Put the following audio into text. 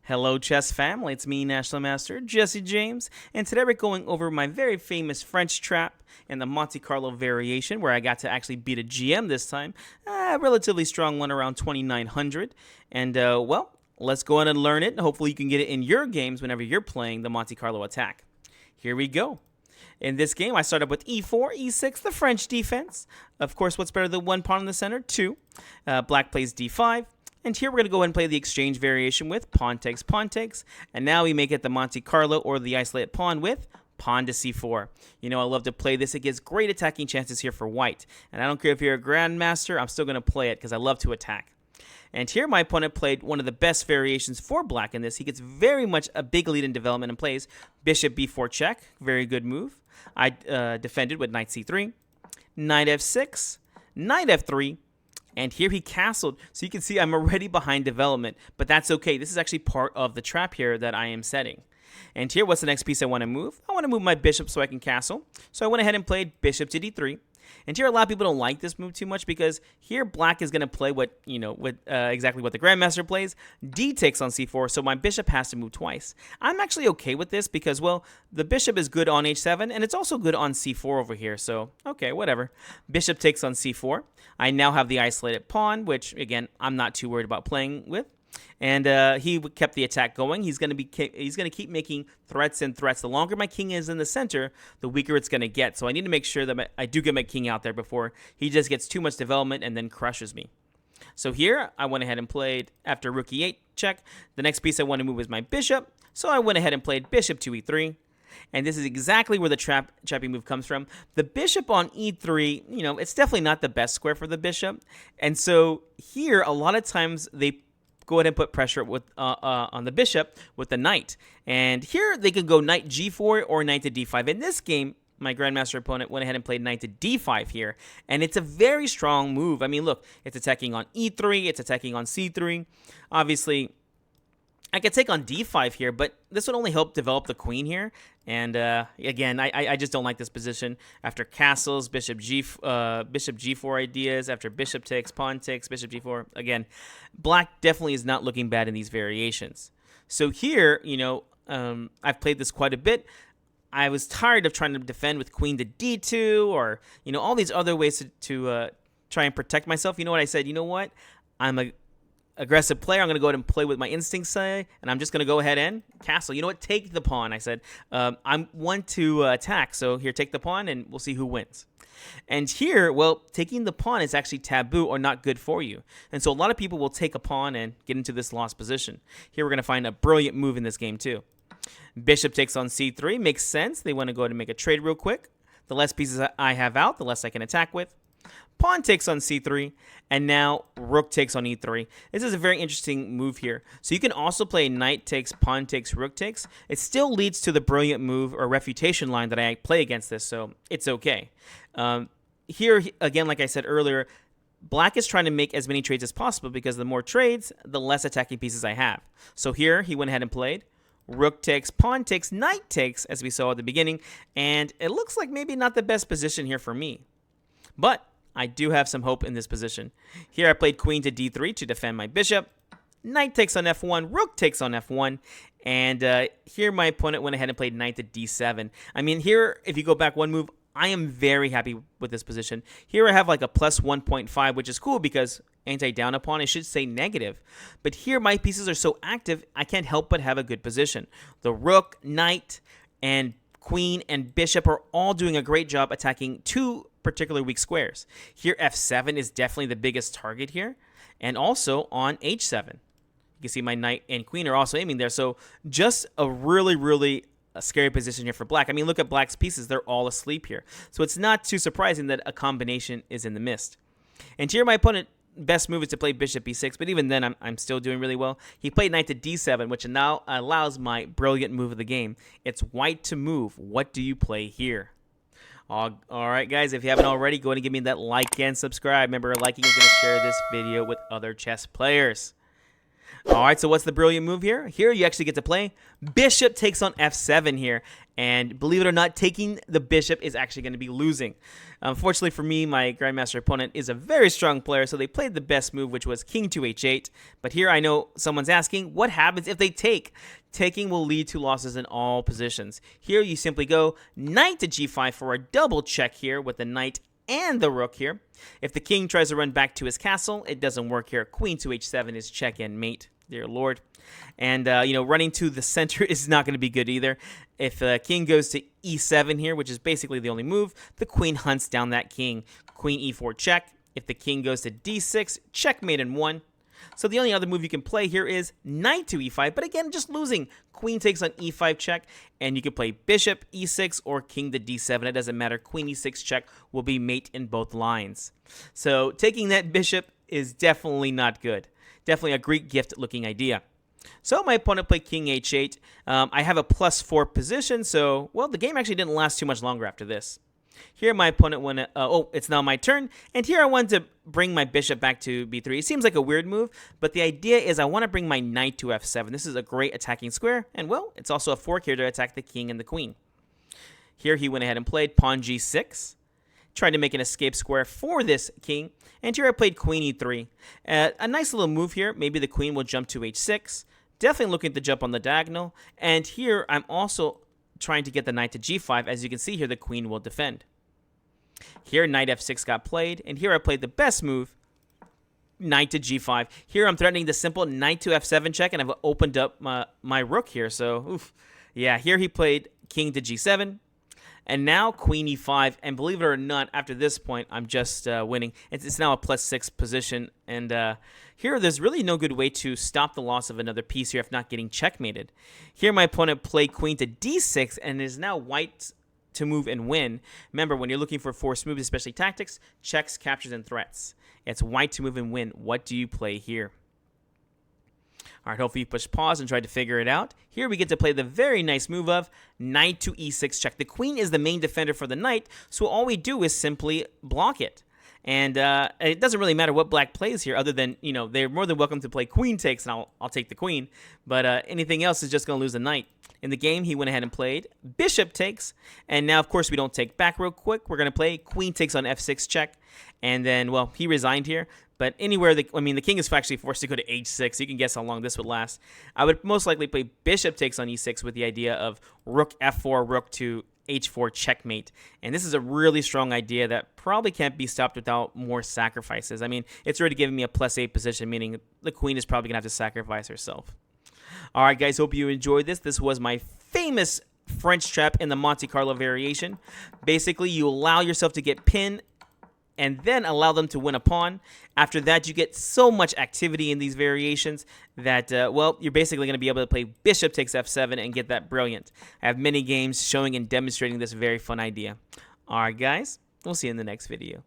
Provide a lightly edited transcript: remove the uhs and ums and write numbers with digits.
Hello, chess family. It's me, National Master Jesse James, and today we're going over my very famous French trap and the Monte Carlo variation, where I got to actually beat a GM this time, a relatively strong one around 2,900. And well, let's go ahead and learn it. Hopefully, you can get it in your games whenever you're playing the Monte Carlo attack. Here we go. In this game, I started with e4, e6, the French defense. Of course, what's better than one pawn in the center? Two. Black plays d5. And here we're going to go ahead and play the exchange variation with pawn takes, and now we make it the Monte Carlo or the isolated pawn with pawn to c4. You know, I love to play this. It gives great attacking chances here for white. And I don't care if you're a grandmaster, I'm still going to play it because I love to attack. And here my opponent played one of the best variations for black in this. He gets very much a big lead in development and plays bishop b4 check. Very good move. I defended with knight c3, knight f6, knight f3, and here he castled. So you can see I'm already behind development, but that's okay. This is actually part of the trap here that I am setting. And here, what's the next piece I want to move? I want to move my bishop so I can castle. So I went ahead and played bishop to d3. And here, a lot of people don't like this move too much because here black is going to play what, exactly what the grandmaster plays. D takes on c4, so my bishop has to move twice. I'm actually okay with this because, well, the bishop is good on h7, and it's also good on c4 over here. So, okay, whatever. Bishop takes on c4. I now have the isolated pawn, which, again, I'm not too worried about playing with. And he kept the attack going. He's going to keep making threats and threats. The longer my king is in the center, the weaker it's going to get. So I need to make sure that I do get my king out there before he just gets too much development and then crushes me. So here, I went ahead and played, after rook e8 check, the next piece I want to move is my bishop. So I went ahead and played bishop to e3. And this is exactly where the trapping move comes from. The bishop on e3, it's definitely not the best square for the bishop. And so here, a lot of times they go ahead and put pressure with on the bishop with the knight. And here they could go knight g4 or knight to d5. In this game, my grandmaster opponent went ahead and played knight to d5 here. And it's a very strong move. I mean, look, it's attacking on e3. It's attacking on c3. Obviously, I could take on d5 here, but this would only help develop the queen here. And again, I just don't like this position. After castles, bishop g4 ideas. After bishop takes, pawn takes, bishop g4. Again, black definitely is not looking bad in these variations. So here, I've played this quite a bit. I was tired of trying to defend with queen to d2 or, all these other ways to try and protect myself. You know what I said? You know what? I'm a aggressive player. I'm going to go ahead and play with my instincts, and I'm just going to go ahead and castle. You know what? Take the pawn. I said, I want to attack, so here, take the pawn, and we'll see who wins. And here, well, taking the pawn is actually taboo or not good for you. And so a lot of people will take a pawn and get into this lost position. Here we're going to find a brilliant move in this game, too. Bishop takes on c3. Makes sense. They want to go ahead and make a trade real quick. The less pieces I have out, the less I can attack with. Pawn takes on c3, and now rook takes on e3. This is a very interesting move here. So you can also play knight takes, pawn takes, rook takes. It still leads to the brilliant move or refutation line that I play against this, so it's okay. Here, again, like I said earlier, black is trying to make as many trades as possible because the more trades, the less attacking pieces I have. So here, he went ahead and played rook takes, pawn takes, knight takes, as we saw at the beginning, and it looks like maybe not the best position here for me. But I do have some hope in this position. Here I played queen to d3 to defend my bishop. Knight takes on f1, rook takes on f1, and here my opponent went ahead and played knight to d7. I mean, here, if you go back one move, I am very happy with this position. Here I have like a plus 1.5, which is cool because anti-down a pawn, it should say negative. But here my pieces are so active, I can't help but have a good position. The rook, knight, and queen and bishop are all doing a great job attacking two particular weak squares. Here, f7 is definitely the biggest target here, and also on h7. You can see my knight and queen are also aiming there, so just a really scary position here for black. I mean, look at black's pieces. They're all asleep here. So it's not too surprising that a combination is in the mist. And here, my opponent, best move is to play bishop b6, but even then, I'm still doing really well. He played knight to d7, which now allows my brilliant move of the game. It's white to move. What do you play here? All right, guys, if you haven't already, go ahead and give me that like and subscribe. Remember, liking is going to share this video with other chess players. All right, so what's the brilliant move here? Here you actually get to play bishop takes on f7 here. And believe it or not, taking the bishop is actually going to be losing. Unfortunately for me, my Grandmaster opponent is a very strong player, so they played the best move, which was king to h8. But here I know someone's asking, what happens if they take? Taking will lead to losses in all positions. Here you simply go knight to g5 for a double check here with the knight and the rook here. If the king tries to run back to his castle, it doesn't work here. Queen to h7 is check and mate, dear lord. And, running to the center is not going to be good either. If the king goes to e7 here, which is basically the only move, the queen hunts down that king. Queen e4 check. If the king goes to d6, checkmate in 1. So the only other move you can play here is knight to e5, but again, just losing. Queen takes on e5 check, and you can play bishop e6 or king to d7. It doesn't matter. Queen e6 check will be mate in both lines. So taking that bishop is definitely not good. Definitely a Greek gift looking idea. So my opponent played king h8. I have a +4 position, so, well, the game actually didn't last too much longer after this. Here my opponent went, it's now my turn, and here I wanted to bring my bishop back to b3. It seems like a weird move, but the idea is I want to bring my knight to f7. This is a great attacking square, and, well, it's also a fork here to attack the king and the queen. Here he went ahead and played pawn g6. Tried to make an escape square for this king, and here I played queen e3. A nice little move here. Maybe the queen will jump to h6. Definitely looking to jump on the diagonal, and here I'm also trying to get the knight to g5. As you can see here, the queen will defend. Here, knight f6 got played, and here I played the best move, knight to g5. Here I'm threatening the simple knight to f7 check, and I've opened up my rook here, so, oof. Yeah, here he played king to g7. And now queen e5, and believe it or not, after this point, I'm just winning. It's now a +6 position, and here there's really no good way to stop the loss of another piece here if not getting checkmated. Here my opponent played queen to d6, and it is now white to move and win. Remember, when you're looking for forced moves, especially tactics, checks, captures, and threats. It's white to move and win. What do you play here? All right, hopefully you push pause and try to figure it out. Here we get to play the very nice move of knight to e6 check. The queen is the main defender for the knight, so all we do is simply block it. And it doesn't really matter what black plays here, other than, they're more than welcome to play queen takes, and I'll take the queen. But anything else is just going to lose the knight. In the game, he went ahead and played bishop takes. And now, of course, we don't take back real quick. We're going to play queen takes on f6 check. And then, well, he resigned here. But anywhere, the king is actually forced to go to h6. You can guess how long this would last. I would most likely play bishop takes on e6 with the idea of rook f4, rook to h4 checkmate. And this is a really strong idea that probably can't be stopped without more sacrifices. I mean, it's already giving me a +8 position, meaning the queen is probably going to have to sacrifice herself. All right, guys, hope you enjoyed this. This was my famous French trap in the Monte Carlo variation. Basically, you allow yourself to get pinned and then allow them to win a pawn. After that, you get so much activity in these variations that, you're basically going to be able to play bishop takes f7 and get that brilliant. I have many games showing and demonstrating this very fun idea. All right, guys, we'll see you in the next video.